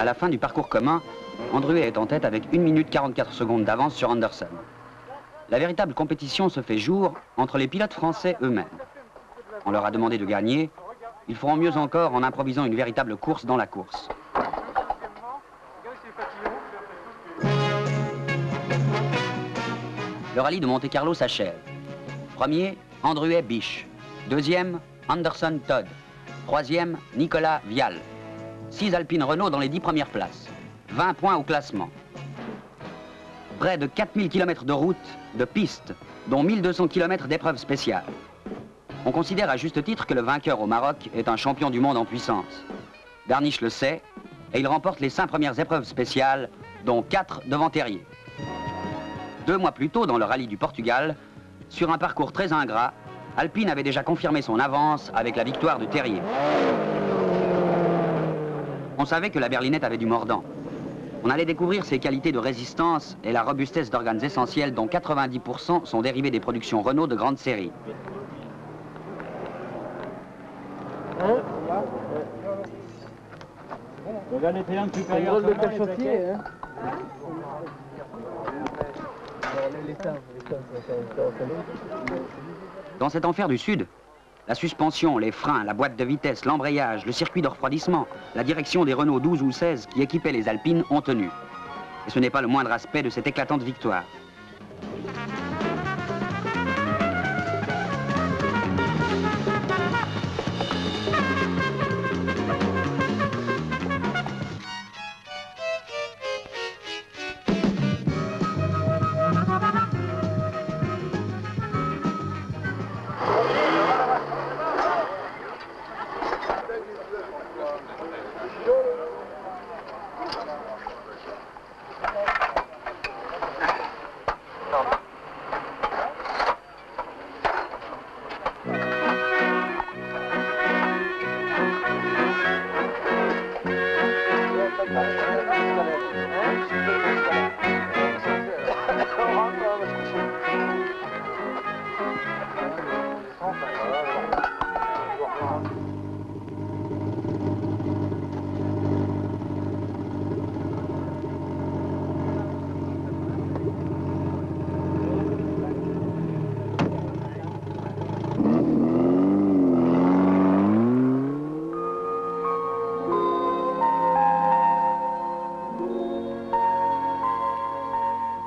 la fin du parcours commun, Andruhet est en tête avec 1 minute 44 secondes d'avance sur Anderson. La véritable compétition se fait jour entre les pilotes français eux-mêmes. On leur a demandé de gagner, ils feront mieux encore en improvisant une véritable course dans la course. Le rallye de Monte-Carlo s'achève. Premier, Andruhet Biche. Deuxième, Anderson Todd. Troisième, Nicolas Vial. 6 Alpine Renault dans les 10 premières places. 20 points au classement. Près de 4000 km de route, de pistes, dont 1200 km d'épreuves spéciales. On considère à juste titre que le vainqueur au Maroc est un champion du monde en puissance. Darniche le sait, et il remporte les 5 premières épreuves spéciales, dont 4 devant Terrier. 2 mois plus tôt, dans le rallye du Portugal, sur un parcours très ingrat, Alpine avait déjà confirmé son avance avec la victoire de Terrier. On savait que la berlinette avait du mordant. On allait découvrir ses qualités de résistance et la robustesse d'organes essentiels dont 90% sont dérivés des productions Renault de grande série. Regarde les triangles supérieurs. Le cachotier, hein. Dans cet enfer du Sud, la suspension, les freins, la boîte de vitesse, l'embrayage, le circuit de refroidissement, la direction des Renault 12 ou 16 qui équipaient les Alpines ont tenu. Et ce n'est pas le moindre aspect de cette éclatante victoire.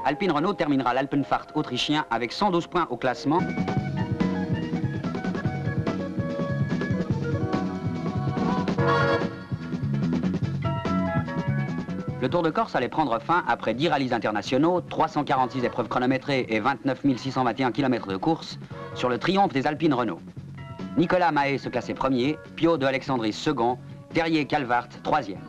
Alpine Renault terminera l'Alpenfahrt autrichien avec 112 points au classement. Le Tour de Corse allait prendre fin après 10 rallyes internationaux, 346 épreuves chronométrées et 29 621 km de course sur le triomphe des Alpines Renault. Nicolas Mahé se classait premier, Piot de Alexandris second, Terrier Calvart troisième.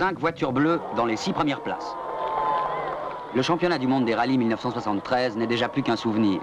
Cinq voitures bleues dans les 6 premières places. Le championnat du monde des rallyes 1973 n'est déjà plus qu'un souvenir.